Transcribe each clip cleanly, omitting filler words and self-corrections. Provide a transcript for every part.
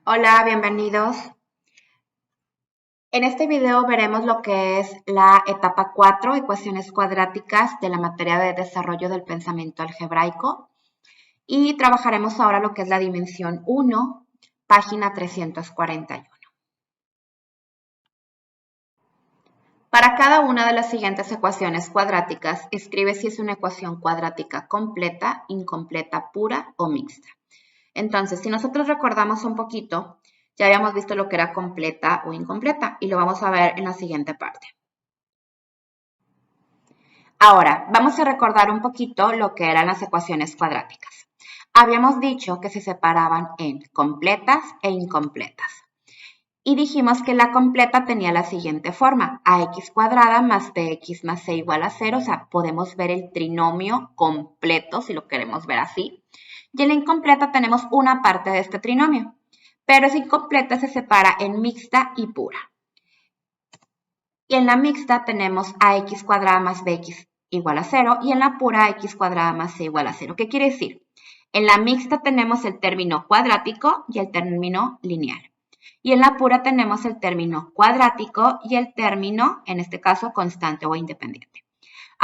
Hola, bienvenidos. En este video veremos lo que es la etapa 4, ecuaciones cuadráticas de la materia de desarrollo del pensamiento algebraico. Y trabajaremos ahora lo que es la dimensión 1, página 341. Para cada una de las siguientes ecuaciones cuadráticas, escribe si es una ecuación cuadrática completa, incompleta, pura o mixta. Entonces, si nosotros recordamos un poquito, ya habíamos visto lo que era completa o incompleta y lo vamos a ver en la siguiente parte. Ahora, vamos a recordar un poquito lo que eran las ecuaciones cuadráticas. Habíamos dicho que se separaban en completas e incompletas. Y dijimos que la completa tenía la siguiente forma, ax cuadrada más bx más c igual a 0, o sea, podemos ver el trinomio completo si lo queremos ver así. Y en la incompleta tenemos una parte de este trinomio, pero esa incompleta se separa en mixta y pura. Y en la mixta tenemos ax cuadrada más bx igual a 0 y en la pura x cuadrada más c igual a 0. ¿Qué quiere decir? En la mixta tenemos el término cuadrático y el término lineal. Y en la pura tenemos el término cuadrático y el término, en este caso, constante o independiente.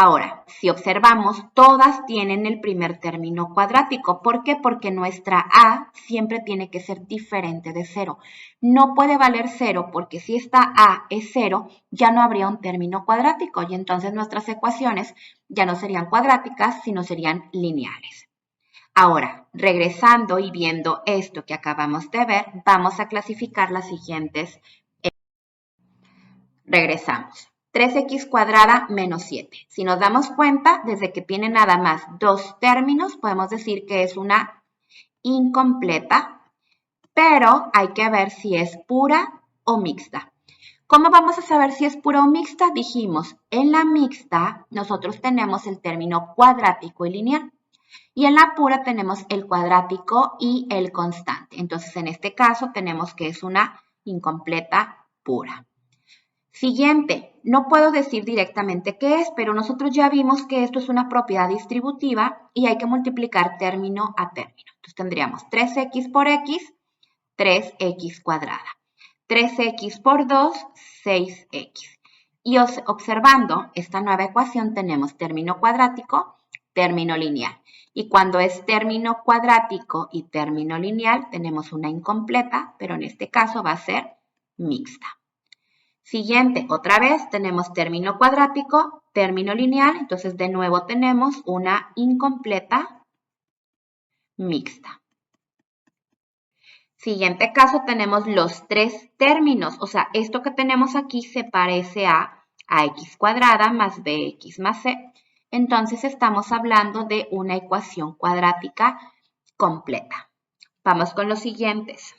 Ahora, si observamos, todas tienen el primer término cuadrático. ¿Por qué? Porque nuestra A siempre tiene que ser diferente de 0. No puede valer 0 porque si esta A es 0, ya no habría un término cuadrático y entonces nuestras ecuaciones ya no serían cuadráticas, sino serían lineales. Ahora, regresando y viendo esto que acabamos de ver, vamos a clasificar las siguientes. Regresamos. 3x cuadrada menos 7. Si nos damos cuenta, desde que tiene nada más dos términos, podemos decir que es una incompleta, pero hay que ver si es pura o mixta. ¿Cómo vamos a saber si es pura o mixta? Dijimos, en la mixta nosotros tenemos el término cuadrático y lineal. Y en la pura tenemos el cuadrático y el constante. Entonces, en este caso tenemos que es una incompleta pura. Siguiente, no puedo decir directamente qué es, pero nosotros ya vimos que esto es una propiedad distributiva y hay que multiplicar término a término. Entonces tendríamos 3x por x, 3x cuadrada. 3x por 2, 6x. Y observando esta nueva ecuación tenemos término cuadrático, término lineal. Y cuando es término cuadrático y término lineal tenemos una incompleta, pero en este caso va a ser mixta. Siguiente, otra vez tenemos término cuadrático, término lineal, entonces de nuevo tenemos una incompleta mixta. Siguiente caso tenemos los tres términos, o sea, esto que tenemos aquí se parece a ax cuadrada más bx más c. Entonces estamos hablando de una ecuación cuadrática completa. Vamos con los siguientes.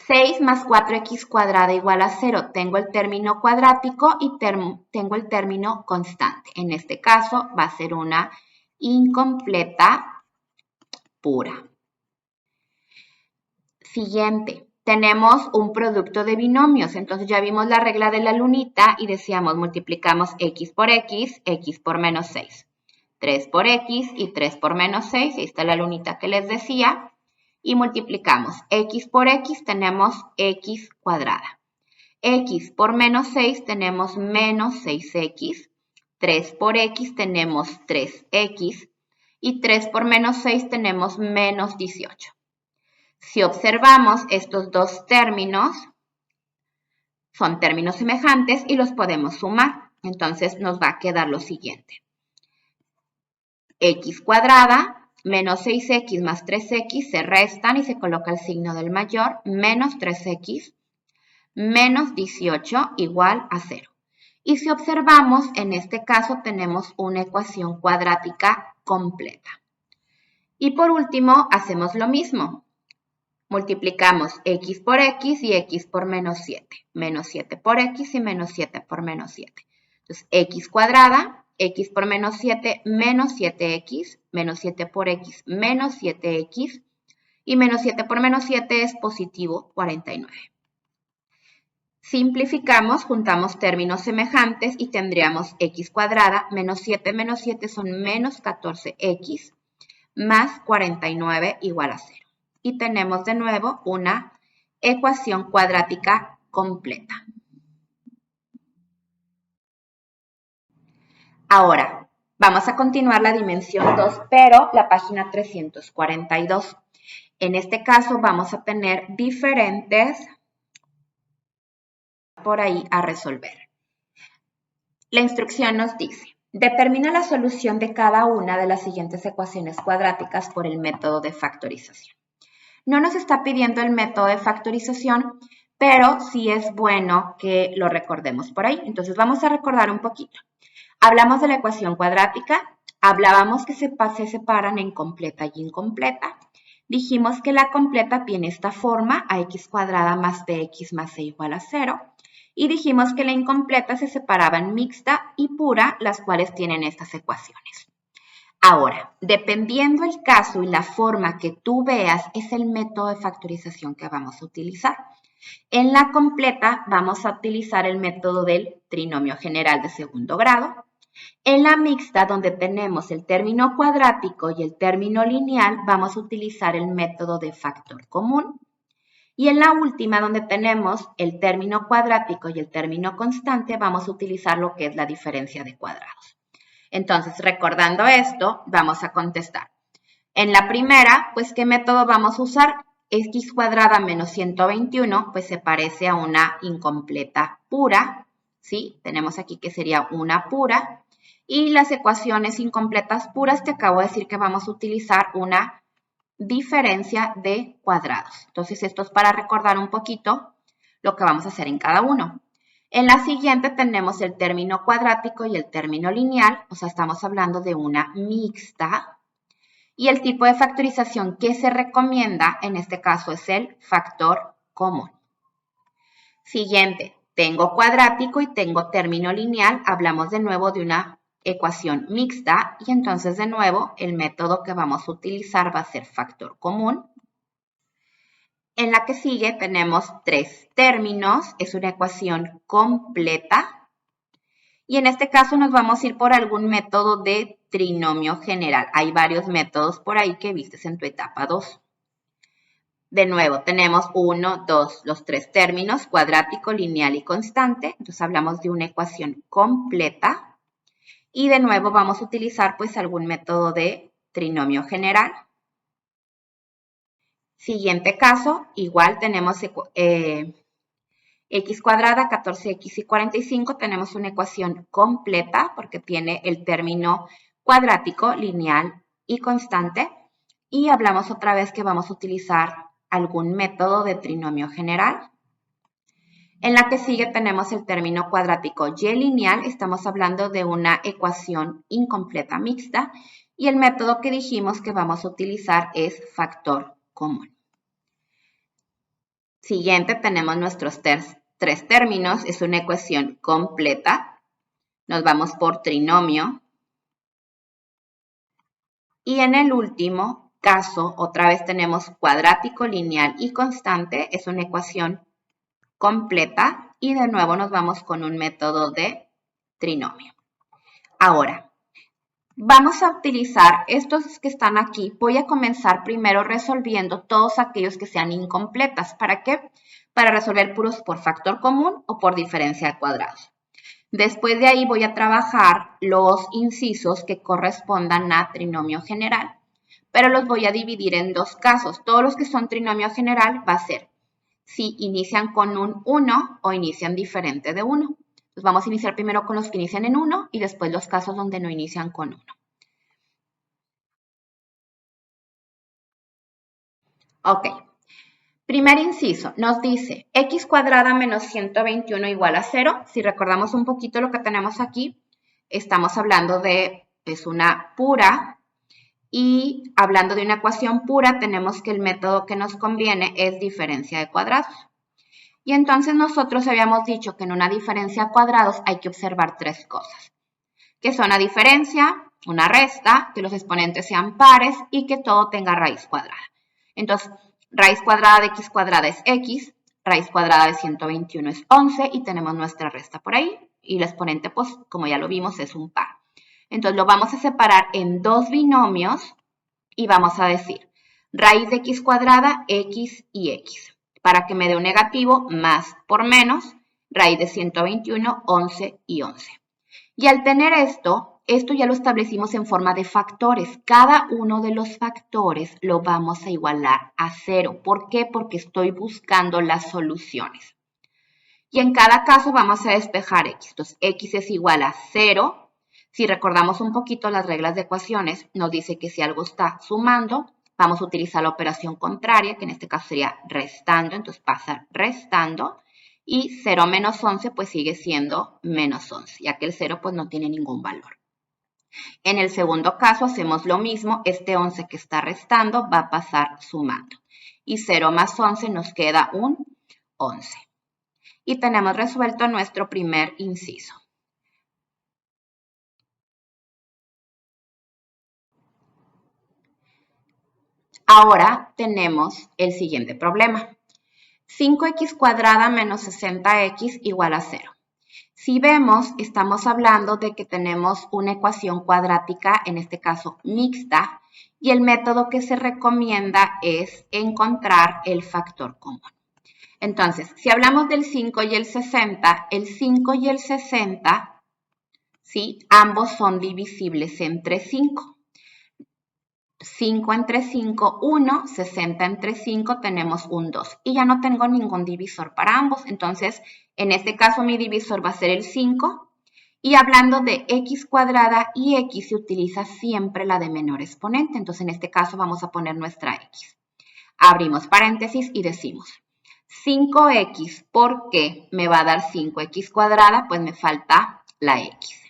6 más 4x cuadrada igual a 0. Tengo el término cuadrático y tengo el término constante. En este caso va a ser una incompleta pura. Siguiente. Tenemos un producto de binomios. Entonces ya vimos la regla de la lunita y decíamos multiplicamos x por menos 6. 3 por x y 3 por menos 6. Ahí está la lunita que les decía. Y multiplicamos x por x, tenemos x cuadrada. X por menos 6 tenemos menos 6x. 3 por x tenemos 3x. Y 3 por menos 6 tenemos menos 18. Si observamos estos dos términos, son términos semejantes y los podemos sumar. Entonces nos va a quedar lo siguiente. X cuadrada menos 6x más 3x se restan y se coloca el signo del mayor, menos 3x, menos 18 igual a 0. Y si observamos, en este caso tenemos una ecuación cuadrática completa. Y por último, hacemos lo mismo. Multiplicamos x por x y x por menos 7. Menos 7 por x y menos 7 por menos 7. Entonces, x cuadrada, x por menos 7, menos 7x, menos 7 por x, menos 7x, y menos 7 por menos 7 es positivo 49. Simplificamos, juntamos términos semejantes y tendríamos x cuadrada menos 7 son menos 14x, más 49 igual a 0. y tenemos de nuevo una ecuación cuadrática completa. Ahora, vamos a continuar la dimensión 2, pero la página 342. En este caso vamos a tener diferentes por ahí a resolver. La instrucción nos dice, determina la solución de cada una de las siguientes ecuaciones cuadráticas por el método de factorización. No nos está pidiendo el método de factorización, pero sí es bueno que lo recordemos por ahí. Entonces vamos a recordar un poquito. Hablamos de la ecuación cuadrática, hablábamos que se separan en completa y incompleta. Dijimos que la completa tiene esta forma, ax cuadrada más bx más c igual a 0. Y dijimos que la incompleta se separaba en mixta y pura, las cuales tienen estas ecuaciones. Ahora, dependiendo el caso y la forma que tú veas, es el método de factorización que vamos a utilizar. En la completa vamos a utilizar el método del trinomio general de segundo grado. En la mixta, donde tenemos el término cuadrático y el término lineal, vamos a utilizar el método de factor común. Y en la última, donde tenemos el término cuadrático y el término constante, vamos a utilizar lo que es la diferencia de cuadrados. Entonces, recordando esto, vamos a contestar. En la primera, pues, ¿qué método vamos a usar? X cuadrada menos 121, pues se parece a una incompleta pura, ¿sí? Tenemos aquí que sería una pura. Y las ecuaciones incompletas puras, te acabo de decir que vamos a utilizar una diferencia de cuadrados. Entonces, esto es para recordar un poquito lo que vamos a hacer en cada uno. En la siguiente tenemos el término cuadrático y el término lineal, o sea, estamos hablando de una mixta. Y el tipo de factorización que se recomienda en este caso es el factor común. Siguiente, tengo cuadrático y tengo término lineal, hablamos de nuevo de una ecuación mixta y entonces de nuevo el método que vamos a utilizar va a ser factor común. En la que sigue tenemos tres términos, es una ecuación completa. Y en este caso nos vamos a ir por algún método de trinomio general. Hay varios métodos por ahí que vistes en tu etapa 2. De nuevo, tenemos 1, 2, los tres términos, cuadrático, lineal y constante. Entonces hablamos de una ecuación completa. Y de nuevo vamos a utilizar pues algún método de trinomio general. Siguiente caso, igual tenemos x cuadrada, 14x y 45, tenemos una ecuación completa porque tiene el término cuadrático, lineal y constante. Y hablamos otra vez que vamos a utilizar algún método de trinomio general. En la que sigue tenemos el término cuadrático y lineal, estamos hablando de una ecuación incompleta mixta. Y el método que dijimos que vamos a utilizar es factor común. Siguiente tenemos nuestros tres términos, es una ecuación completa. Nos vamos por trinomio. Y en el último caso, otra vez tenemos cuadrático, lineal y constante, es una ecuación completa. Y de nuevo nos vamos con un método de trinomio. Ahora, vamos a utilizar estos que están aquí. Voy a comenzar primero resolviendo todos aquellos que sean incompletas. ¿Para qué? Para resolver puros por factor común o por diferencia de cuadrados. Después de ahí voy a trabajar los incisos que correspondan a trinomio general, pero los voy a dividir en dos casos. Todos los que son trinomio general va a ser si inician con un 1 o inician diferente de 1. Entonces vamos a iniciar primero con los que inician en 1 y después los casos donde no inician con 1. Ok. Primer inciso, nos dice x cuadrada menos 121 igual a 0. Si recordamos un poquito lo que tenemos aquí, estamos hablando de, es una pura, y hablando de una ecuación pura, tenemos que el método que nos conviene es diferencia de cuadrados. Y entonces nosotros habíamos dicho que en una diferencia de cuadrados hay que observar tres cosas, que son la diferencia, una resta, que los exponentes sean pares y que todo tenga raíz cuadrada. Entonces, raíz cuadrada de x cuadrada es x, raíz cuadrada de 121 es 11 y tenemos nuestra resta por ahí. Y el exponente, pues, como ya lo vimos, es un par. Entonces, lo vamos a separar en dos binomios y vamos a decir, Raíz de x cuadrada, x y x. Para que me dé un negativo, más por menos, raíz de 121, 11 y 11. Y al tener esto ya lo establecimos en forma de factores. Cada uno de los factores lo vamos a igualar a 0. ¿Por qué? Porque estoy buscando las soluciones. Y en cada caso vamos a despejar x. Entonces, x es igual a 0. Si recordamos un poquito las reglas de ecuaciones, nos dice que si algo está sumando, vamos a utilizar la operación contraria, que en este caso sería restando. Entonces, pasa restando. Y 0 menos 11 pues sigue siendo menos 11, ya que el 0 pues no tiene ningún valor. En el segundo caso hacemos lo mismo, este 11 que está restando va a pasar sumando. Y 0 más 11 nos queda un 11. Y tenemos resuelto nuestro primer inciso. Ahora tenemos el siguiente problema. 5x cuadrada menos 60x igual a 0. Si vemos, estamos hablando de que tenemos una ecuación cuadrática, en este caso mixta, y el método que se recomienda es encontrar el factor común. Entonces, si hablamos del 5 y el 60, el 5 y el 60, ¿sí? Ambos son divisibles entre 5. 5 entre 5, 1, 60 entre 5 tenemos un 2 y ya no tengo ningún divisor para ambos, entonces en este caso mi divisor va a ser el 5 y hablando de x cuadrada y x se utiliza siempre la de menor exponente, entonces en este caso vamos a poner nuestra x. Abrimos paréntesis y decimos 5x, ¿por qué me va a dar 5x cuadrada? Pues me falta la x.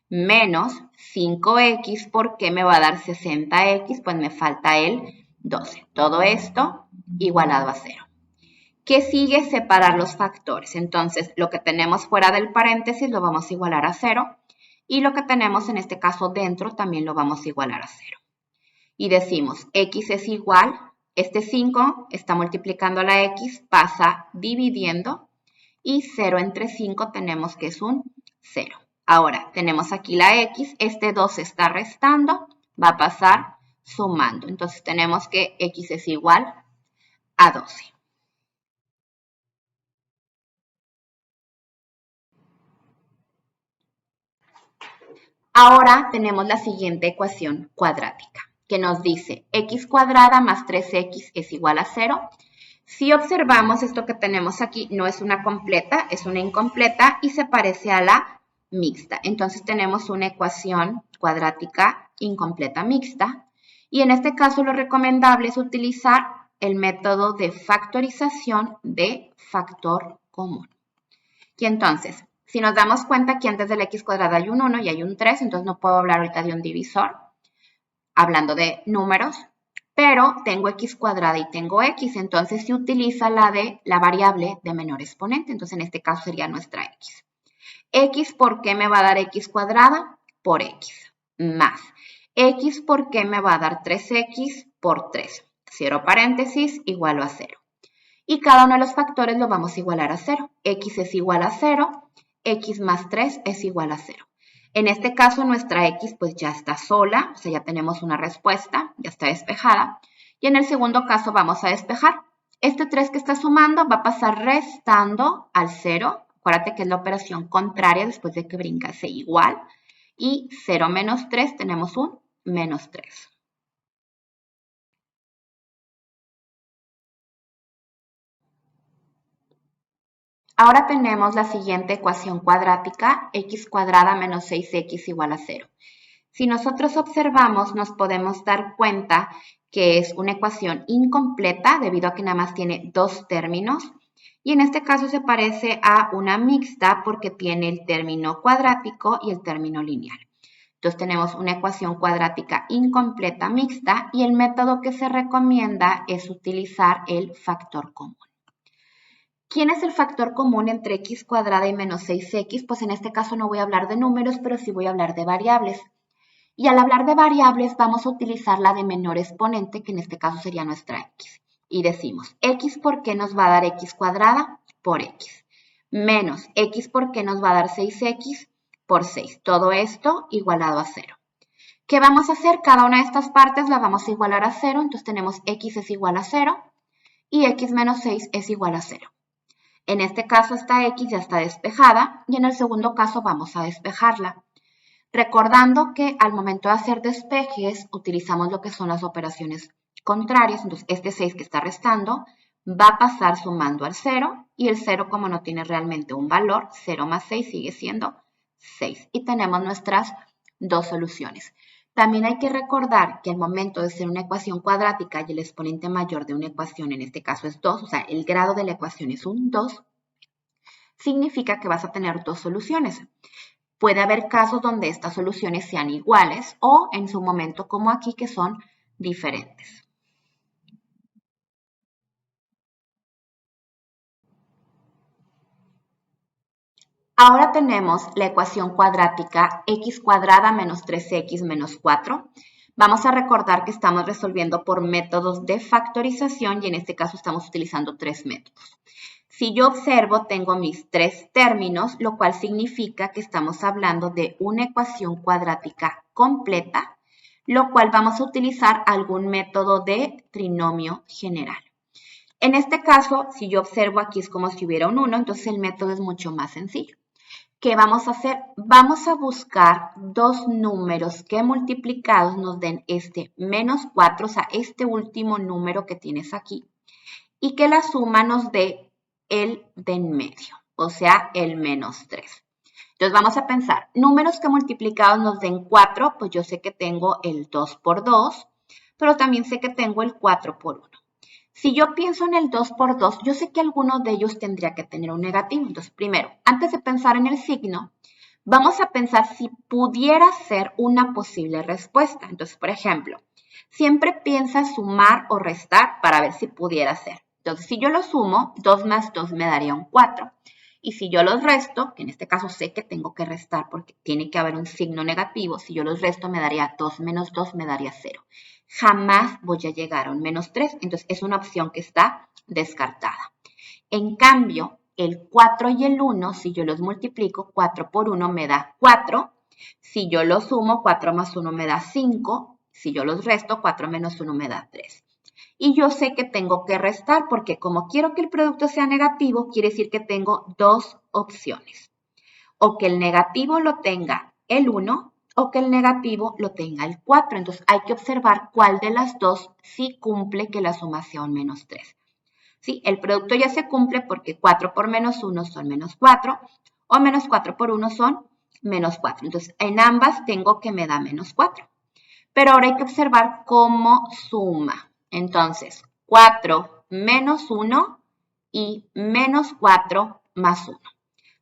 Menos 5x, ¿por qué me va a dar 60x? Pues me falta el 12. Todo esto igualado a 0. ¿Qué sigue? Separar los factores. Entonces, lo que tenemos fuera del paréntesis lo vamos a igualar a 0. Y lo que tenemos en este caso dentro también lo vamos a igualar a 0. Y decimos, x es igual, este 5 está multiplicando la x, pasa dividiendo. Y 0 entre 5 tenemos que es un 0. Ahora, tenemos aquí la x, este 2 se está restando, va a pasar sumando. Entonces, tenemos que x es igual a 12. Ahora tenemos la siguiente ecuación cuadrática, que nos dice x cuadrada más 3x es igual a 0. Si observamos esto que tenemos aquí, no es una completa, es una incompleta y se parece a la mixta. Entonces tenemos una ecuación cuadrática incompleta mixta y en este caso lo recomendable es utilizar el método de factorización de factor común. Y entonces, si nos damos cuenta que antes de la x cuadrada hay un 1 y hay un 3, entonces no puedo hablar ahorita de un divisor, hablando de números, pero tengo x cuadrada y tengo x, entonces se utiliza la de la variable de menor exponente, entonces en este caso sería nuestra x. X, ¿por qué me va a dar x cuadrada? Por x, más. X, ¿por qué me va a dar 3x por 3? Cierro paréntesis, igual a 0. Y cada uno de los factores lo vamos a igualar a 0. X es igual a 0, x más 3 es igual a 0. En este caso nuestra x pues ya está sola, o sea ya tenemos una respuesta, ya está despejada. Y en el segundo caso vamos a despejar. Este 3 que está sumando va a pasar restando al 0. Acuérdate que es la operación contraria después de que brincase igual. Y 0 menos 3 tenemos un menos 3. Ahora tenemos la siguiente ecuación cuadrática, x cuadrada menos 6x igual a 0. Si nosotros observamos, nos podemos dar cuenta que es una ecuación incompleta debido a que nada más tiene dos términos. Y en este caso se parece a una mixta porque tiene el término cuadrático y el término lineal. Entonces tenemos una ecuación cuadrática incompleta mixta y el método que se recomienda es utilizar el factor común. ¿Quién es el factor común entre x cuadrada y menos 6x? Pues en este caso no voy a hablar de números, pero sí voy a hablar de variables. Y al hablar de variables vamos a utilizar la de menor exponente, que en este caso sería nuestra x. Y decimos, x ¿por qué nos va a dar x cuadrada? Por x. Menos x ¿por qué nos va a dar 6x? Por 6. Todo esto igualado a 0. ¿Qué vamos a hacer? Cada una de estas partes la vamos a igualar a 0, entonces tenemos x es igual a 0 y x menos 6 es igual a 0. En este caso esta x ya está despejada y en el segundo caso vamos a despejarla. Recordando que al momento de hacer despejes utilizamos lo que son las operaciones contrarias, entonces este 6 que está restando va a pasar sumando al 0 y el 0 como no tiene realmente un valor, 0 más 6 sigue siendo 6 y tenemos nuestras dos soluciones. También hay que recordar que al momento de ser una ecuación cuadrática y el exponente mayor de una ecuación, en este caso es 2, o sea, el grado de la ecuación es un 2, significa que vas a tener dos soluciones. Puede haber casos donde estas soluciones sean iguales o en su momento como aquí que son diferentes. Ahora tenemos la ecuación cuadrática x cuadrada menos 3x menos 4. Vamos a recordar que estamos resolviendo por métodos de factorización y en este caso estamos utilizando tres métodos. Si yo observo, tengo mis tres términos, lo cual significa que estamos hablando de una ecuación cuadrática completa, lo cual vamos a utilizar algún método de trinomio general. En este caso, si yo observo aquí es como si hubiera un 1, entonces el método es mucho más sencillo. ¿Qué vamos a hacer? Vamos a buscar dos números que multiplicados nos den este menos 4, o sea, este último número que tienes aquí, y que la suma nos dé el de en medio, o sea, el menos 3. Entonces vamos a pensar, números que multiplicados nos den 4, pues yo sé que tengo el 2 por 2, pero también sé que tengo el 4 por 1. Si yo pienso en el 2 por 2, yo sé que alguno de ellos tendría que tener un negativo. Entonces, primero, antes de pensar en el signo, vamos a pensar si pudiera ser una posible respuesta. Entonces, por ejemplo, siempre piensa sumar o restar para ver si pudiera ser. Entonces, si yo lo sumo, 2 más 2 me daría un 4. Y si yo los resto, que en este caso sé que tengo que restar porque tiene que haber un signo negativo, si yo los resto me daría 2 menos 2 me daría 0. Jamás voy a llegar a un menos 3, entonces es una opción que está descartada. En cambio, el 4 y el 1, si yo los multiplico, 4 por 1 me da 4. Si yo los sumo, 4 más 1 me da 5. Si yo los resto, 4 menos 1 me da 3. Y yo sé que tengo que restar porque como quiero que el producto sea negativo, quiere decir que tengo dos opciones. O que el negativo lo tenga el 1 o que el negativo lo tenga el 4. Entonces hay que observar cuál de las dos sí cumple que la suma sea un menos 3. Sí, el producto ya se cumple porque 4 por menos 1 son menos 4 o menos 4 por 1 son menos 4. Entonces en ambas tengo que me da menos 4. Pero ahora hay que observar cómo suma. Entonces 4 menos 1 y menos 4 más 1.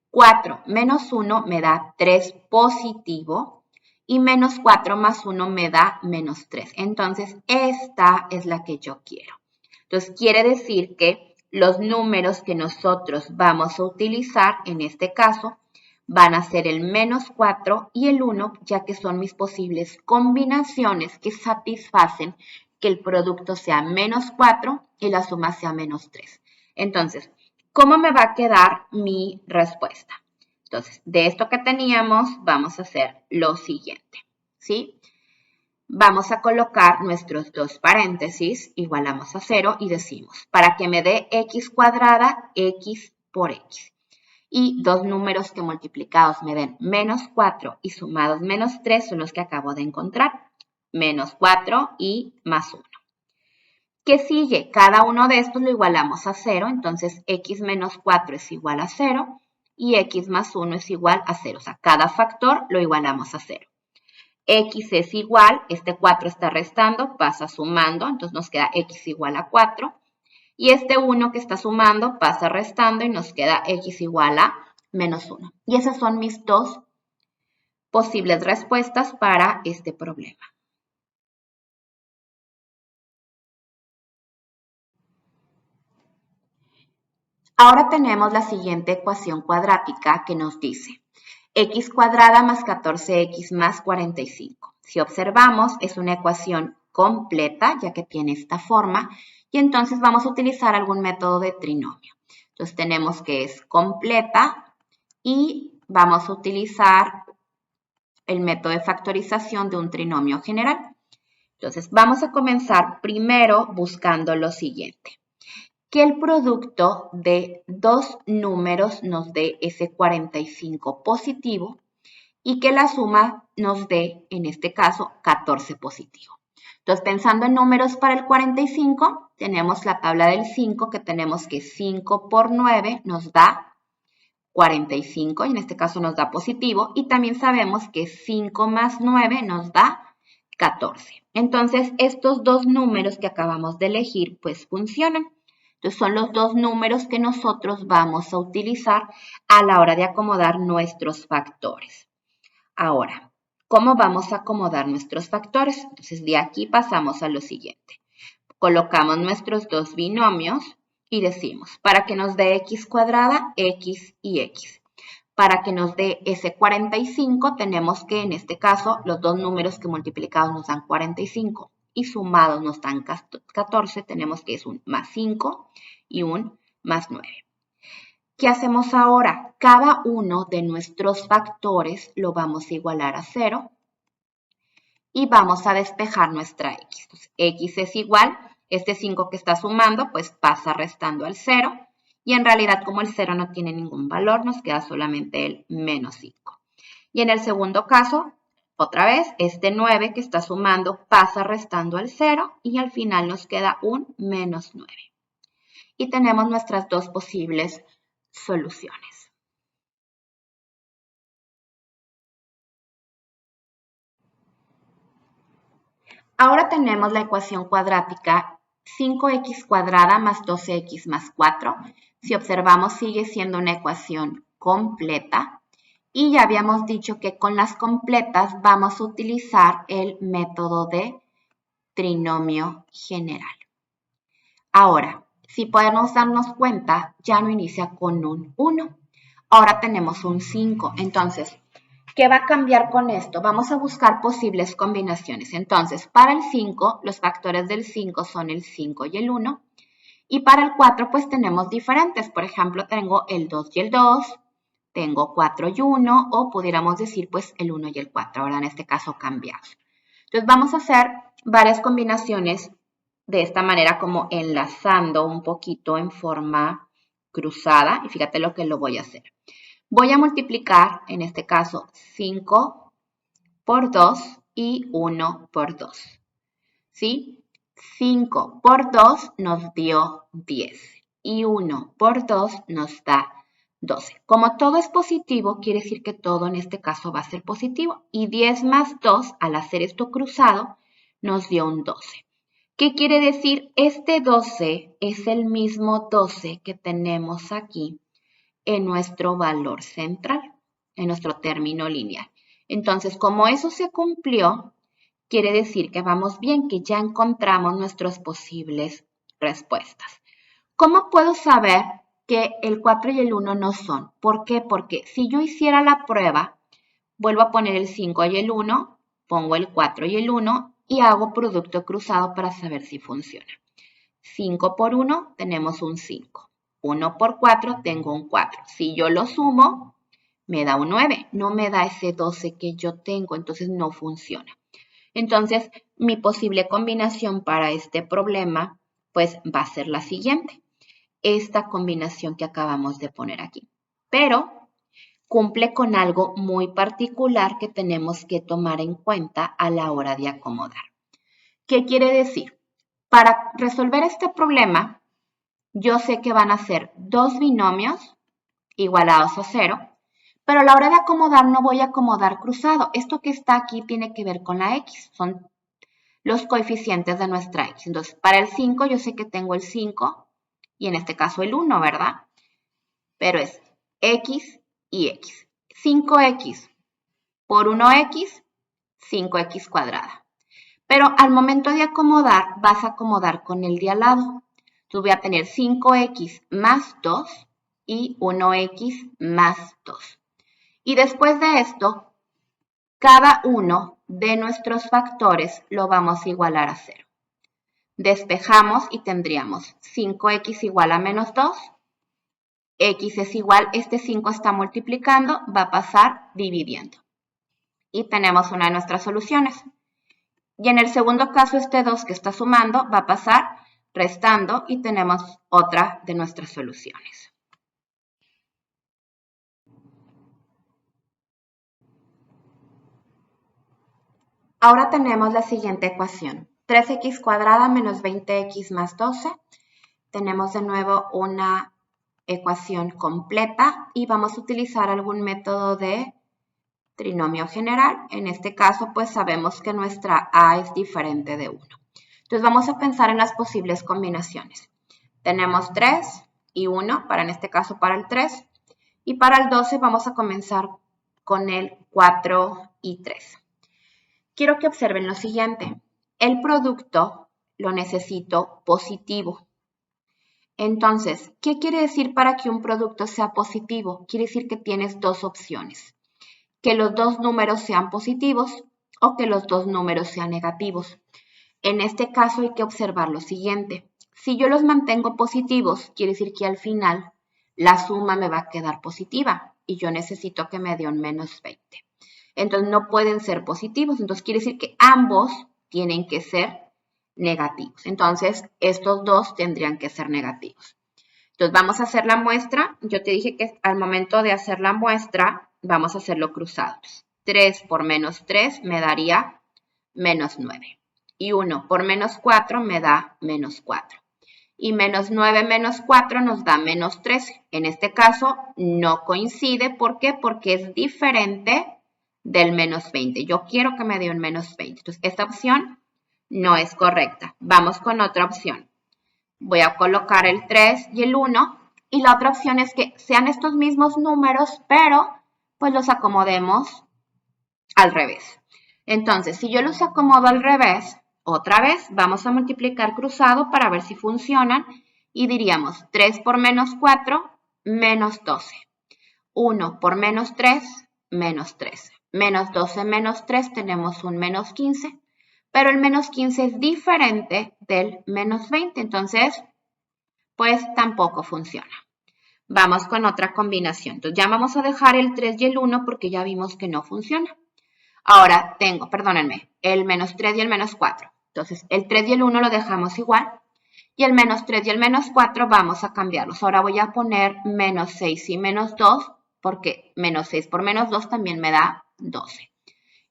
4 menos 1 me da 3 positivo y menos 4 más 1 me da menos 3. Entonces, esta es la que yo quiero. Entonces, quiere decir que los números que nosotros vamos a utilizar en este caso van a ser el menos 4 y el 1, ya que son mis posibles combinaciones que satisfacen que el producto sea menos 4 y la suma sea menos 3. Entonces, ¿cómo me va a quedar mi respuesta? Entonces, de esto que teníamos, vamos a hacer lo siguiente, ¿sí? Vamos a colocar nuestros dos paréntesis, igualamos a 0 y decimos, para que me dé x cuadrada, x por x. Y dos números que multiplicados me den menos 4 y sumados menos 3 son los que acabo de encontrar, menos 4 y más 1. ¿Qué sigue? Cada uno de estos lo igualamos a 0, entonces x menos 4 es igual a 0 y x más 1 es igual a 0. O sea, cada factor lo igualamos a 0. X es igual, este 4 está restando, pasa sumando, entonces nos queda x igual a 4. Y este 1 que está sumando pasa restando y nos queda x igual a menos 1. Y esas son mis dos posibles respuestas para este problema. Ahora tenemos la siguiente ecuación cuadrática que nos dice x cuadrada más 14x más 45. Si observamos, es una ecuación completa, ya que tiene esta forma, y entonces vamos a utilizar algún método de trinomio. Entonces tenemos que es completa y vamos a utilizar el método de factorización de un trinomio general. Entonces, vamos a comenzar primero buscando lo siguiente. Que el producto de dos números nos dé ese 45 positivo y que la suma nos dé, en este caso, 14 positivo. Entonces, pensando en números para el 45, tenemos la tabla del 5, que tenemos que 5 por 9 nos da 45, y en este caso nos da positivo, y también sabemos que 5 más 9 nos da 14. Entonces, estos dos números que acabamos de elegir, pues funcionan. Entonces, son los dos números que nosotros vamos a utilizar a la hora de acomodar nuestros factores. Ahora, ¿cómo vamos a acomodar nuestros factores? Entonces, de aquí pasamos a lo siguiente. Colocamos nuestros dos binomios y decimos, para que nos dé x cuadrada, x y x. Para que nos dé ese 45, tenemos que, en este caso, los dos números que multiplicados nos dan 45 y sumados nos dan 14, tenemos que es un más 5 y un más 9. ¿Qué hacemos ahora? Cada uno de nuestros factores lo vamos a igualar a 0 y vamos a despejar nuestra x. Entonces, x es igual, este 5 que está sumando, pues pasa restando al 0. Y en realidad, como el 0 no tiene ningún valor, nos queda solamente el menos 5. Y en el segundo caso, otra vez, este 9 que está sumando pasa restando al 0 y al final nos queda un menos 9. Y tenemos nuestras dos posibles soluciones. Ahora tenemos la ecuación cuadrática 5x cuadrada más 12x más 4. Si observamos, sigue siendo una ecuación completa. Y ya habíamos dicho que con las completas vamos a utilizar el método de trinomio general. Ahora, si podemos darnos cuenta, ya no inicia con un 1. Ahora tenemos un 5. Entonces, ¿qué va a cambiar con esto? Vamos a buscar posibles combinaciones. Entonces, para el 5, los factores del 5 son el 5 y el 1. Y para el 4, pues tenemos diferentes. Por ejemplo, tengo el 2 y el 2, tengo 4 y 1, o pudiéramos decir, pues, el 1 y el 4. Ahora, en este caso, cambiados. Entonces, vamos a hacer varias combinaciones de esta manera, como enlazando un poquito en forma cruzada. Y fíjate lo que lo voy a hacer. Voy a multiplicar, en este caso, 5 por 2 y 1 por 2. ¿Sí? 5 por 2 nos dio 10 y 1 por 2 nos da 12. Como todo es positivo, quiere decir que todo en este caso va a ser positivo. Y 10 más 2, al hacer esto cruzado, nos dio un 12. ¿Qué quiere decir? Este 12 es el mismo 12 que tenemos aquí en nuestro valor central, en nuestro término lineal. Entonces, como eso se cumplió, quiere decir que vamos bien, que ya encontramos nuestras posibles respuestas. ¿Cómo puedo saber que el 4 y el 1 no son? ¿Por qué? Porque si yo hiciera la prueba, vuelvo a poner el 5 y el 1, pongo el 4 y el 1 y hago producto cruzado para saber si funciona. 5 por 1 tenemos un 5. 1 por 4 tengo un 4. Si yo lo sumo, me da un 9. No me da ese 12 que yo tengo, entonces no funciona. Entonces, mi posible combinación para este problema, pues va a ser la siguiente. Esta combinación que acabamos de poner aquí. Pero cumple con algo muy particular que tenemos que tomar en cuenta a la hora de acomodar. ¿Qué quiere decir? Para resolver este problema, yo sé que van a ser dos binomios igualados a 0, pero a la hora de acomodar no voy a acomodar cruzado. Esto que está aquí tiene que ver con la x, son los coeficientes de nuestra x. Entonces, para el 5 yo sé que tengo el 5 y en este caso el 1, ¿verdad? Pero es x y x. 5x por 1x, 5x cuadrada. Pero al momento de acomodar, vas a acomodar con el de al lado. Entonces voy a tener 5x más 2 y 1x más 2. Y después de esto, cada uno de nuestros factores lo vamos a igualar a 0. Despejamos y tendríamos 5x igual a menos 2. X es igual, este 5 está multiplicando, va a pasar dividiendo. y tenemos una de nuestras soluciones. Y en el segundo caso, este 2 que está sumando va a pasar restando y tenemos otra de nuestras soluciones. Ahora tenemos la siguiente ecuación. 3x cuadrada menos 20x más 12. Tenemos de nuevo una ecuación completa y vamos a utilizar algún método de trinomio general. En este caso, pues sabemos que nuestra a es diferente de 1. Entonces vamos a pensar en las posibles combinaciones. Tenemos 3 y 1, en este caso para el 3. Y para el 12 vamos a comenzar con el 4 y 3. Quiero que observen lo siguiente. El producto lo necesito positivo. Entonces, ¿qué quiere decir para que un producto sea positivo? Quiere decir que tienes dos opciones. Que los dos números sean positivos o que los dos números sean negativos. En este caso hay que observar lo siguiente. Si yo los mantengo positivos, quiere decir que al final la suma me va a quedar positiva y yo necesito que me dé un menos 20. Entonces no pueden ser positivos, entonces quiere decir que ambos tienen que ser negativos. Entonces estos dos tendrían que ser negativos. Entonces vamos a hacer la muestra. Yo te dije que al momento de hacer la muestra vamos a hacerlo cruzado. 3 por menos 3 me daría menos 9. Y 1 por menos 4 me da menos 4. Y menos 9 menos 4 nos da menos 13. En este caso no coincide. ¿Por qué? Porque es diferente del menos 20. Yo quiero que me dé un menos 20. Entonces, esta opción no es correcta. Vamos con otra opción. Voy a colocar el 3 y el 1. Y la otra opción es que sean estos mismos números, pero pues los acomodemos al revés. Entonces, si yo los acomodo al revés, otra vez vamos a multiplicar cruzado para ver si funcionan. Y diríamos 3 por menos 4, menos 12. 1 por menos 3, menos 13. Menos 12 menos 3 tenemos un menos 15, pero el menos 15 es diferente del menos 20, entonces pues tampoco funciona. Vamos con otra combinación. Entonces ya vamos a dejar el 3 y el 1 porque ya vimos que no funciona. Ahora tengo, perdónenme, el menos 3 y el menos 4. Entonces el 3 y el 1 lo dejamos igual y el menos 3 y el menos 4 vamos a cambiarlos. Ahora voy a poner menos 6 y menos 2 porque menos 6 por menos 2 también me da 12.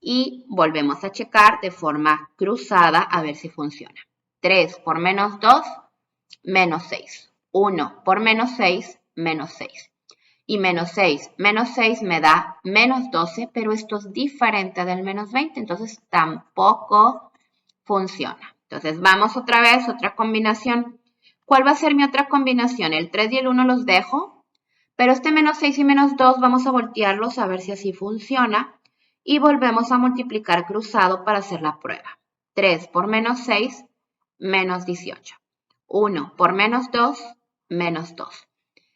Y volvemos a checar de forma cruzada a ver si funciona. 3 por menos 2, menos 6. 1 por menos 6, menos 6. Y menos 6 me da menos 12, pero esto es diferente del menos 20, entonces tampoco funciona. Entonces vamos otra vez, otra combinación. ¿Cuál va a ser mi otra combinación? El 3 y el 1 los dejo, pero este menos 6 y menos 2 vamos a voltearlos a ver si así funciona. Y volvemos a multiplicar cruzado para hacer la prueba. 3 por menos 6, menos 18. 1 por menos 2, menos 2.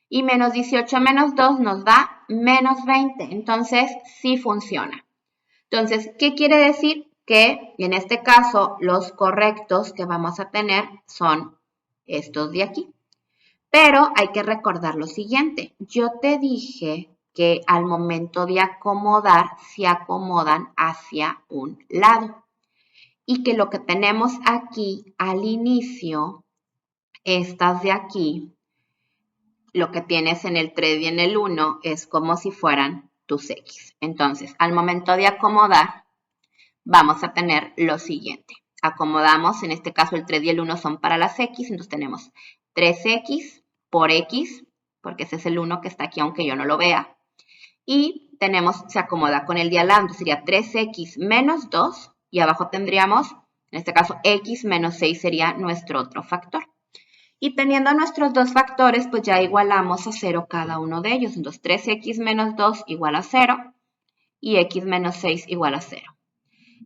Y menos 18 menos 2 nos da menos 20. Entonces, sí funciona. Entonces, ¿qué quiere decir? Que en este caso los correctos que vamos a tener son estos de aquí. Pero hay que recordar lo siguiente. Yo te dije que al momento de acomodar se acomodan hacia un lado. Y que lo que tenemos aquí al inicio, estas de aquí, lo que tienes en el 3 y en el 1 es como si fueran tus X. Entonces, al momento de acomodar, vamos a tener lo siguiente. Acomodamos, en este caso el 3 y el 1 son para las X, entonces tenemos 3X por X, porque ese es el 1 que está aquí aunque yo no lo vea. Y tenemos, se acomoda con el de al lado, entonces sería 3X menos 2, y abajo tendríamos, en este caso, X menos 6 sería nuestro otro factor. Y teniendo nuestros dos factores, pues ya igualamos a 0 cada uno de ellos. Entonces 3x menos 2 igual a 0 y x menos 6 igual a 0.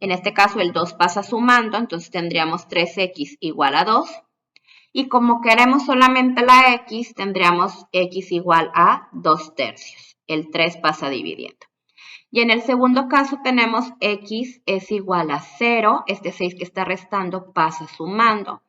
En este caso el 2 pasa sumando, entonces tendríamos 3x igual a 2. Y como queremos solamente la x, tendríamos x igual a 2 tercios. El 3 pasa dividiendo. Y en el segundo caso tenemos x es igual a 0. Este 6 que está restando pasa sumando.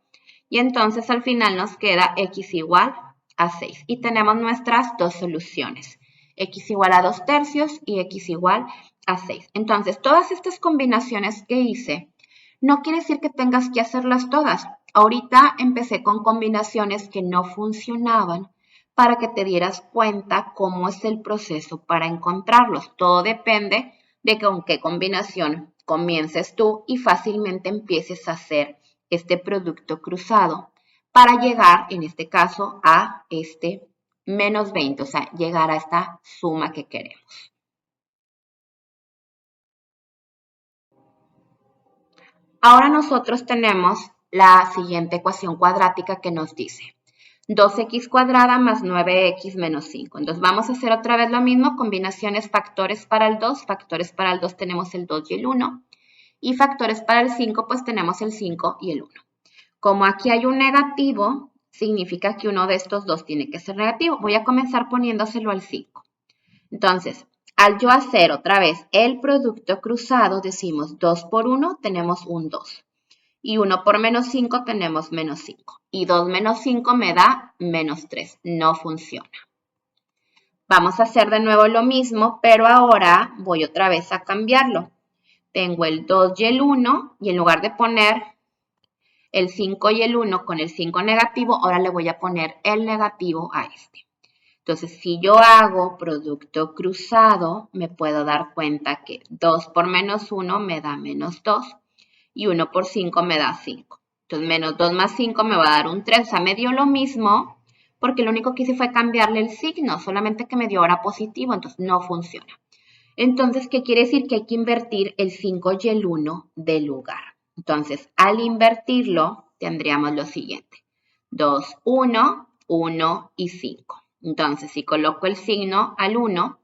Y entonces al final nos queda x igual a 6. Y tenemos nuestras dos soluciones. X igual a 2 tercios y x igual a 6. Entonces, todas estas combinaciones que hice, no quiere decir que tengas que hacerlas todas. Ahorita empecé con combinaciones que no funcionaban para que te dieras cuenta cómo es el proceso para encontrarlos. Todo depende de con qué combinación comiences tú y fácilmente empieces a hacer este producto cruzado para llegar, en este caso, a este menos 20, o sea, llegar a esta suma que queremos. Ahora nosotros tenemos la siguiente ecuación cuadrática que nos dice 2x cuadrada más 9x menos 5. Entonces vamos a hacer otra vez lo mismo, combinaciones factores para el 2. Factores para el 2 tenemos el 2 y el 1. Y factores para el 5 pues tenemos el 5 y el 1. Como aquí hay un negativo, significa que uno de estos dos tiene que ser negativo. Voy a comenzar poniéndoselo al 5. Entonces, al yo hacer otra vez el producto cruzado, decimos 2 por 1 tenemos un 2. Y 1 por menos 5 tenemos menos 5. Y 2 menos 5 me da menos 3. No funciona. Vamos a hacer de nuevo lo mismo, pero ahora voy otra vez a cambiarlo. Tengo el 2 y el 1, y en lugar de poner el 5 y el 1 con el 5 negativo, ahora le voy a poner el negativo a este. Entonces, si yo hago producto cruzado, me puedo dar cuenta que 2 por menos 1 me da menos 2 y 1 por 5 me da 5. Entonces, menos 2 más 5 me va a dar un 3. O sea, me dio lo mismo porque lo único que hice fue cambiarle el signo, solamente que me dio ahora positivo, entonces no funciona. Entonces, ¿qué quiere decir? Que hay que invertir el 5 y el 1 de lugar. Entonces, al invertirlo, tendríamos lo siguiente. 2, 1, 1 y 5. Entonces, si coloco el signo al 1,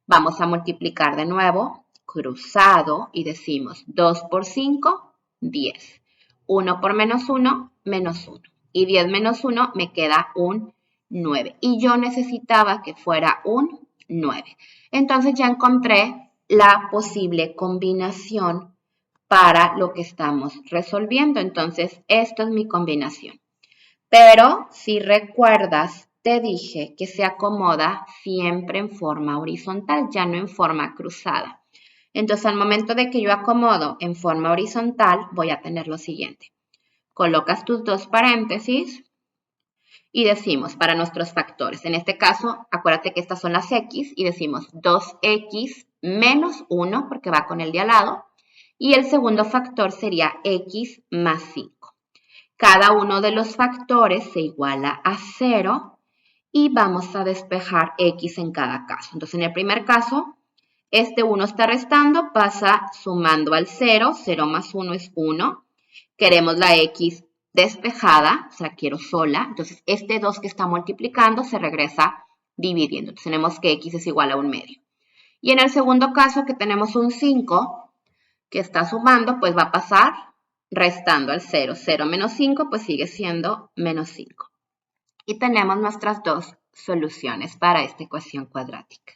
vamos a multiplicar de nuevo, cruzado, y decimos 2 por 5, 10. 1 por menos 1, menos 1. Y 10 menos 1 me queda un 9. Y yo necesitaba que fuera un 9. Entonces ya encontré la posible combinación para lo que estamos resolviendo. Entonces, esto es mi combinación. Pero si recuerdas, te dije que se acomoda siempre en forma horizontal, ya no en forma cruzada. Entonces, al momento de que yo acomodo en forma horizontal, voy a tener lo siguiente. Colocas tus dos paréntesis y decimos para nuestros factores. En este caso, acuérdate que estas son las x y decimos 2x menos 1 porque va con el de al lado. Y el segundo factor sería x más 5. Cada uno de los factores se iguala a 0 y vamos a despejar x en cada caso. Entonces, en el primer caso, este 1 está restando, pasa sumando al 0. 0 más 1 es 1. Queremos la x despejada, o sea, quiero sola. Entonces, este 2 que está multiplicando se regresa dividiendo. Entonces, tenemos que x es igual a 1/2. Y en el segundo caso, que tenemos un 5 que está sumando, pues va a pasar restando al 0. 0 menos 5, pues sigue siendo menos 5. Y tenemos nuestras dos soluciones para esta ecuación cuadrática.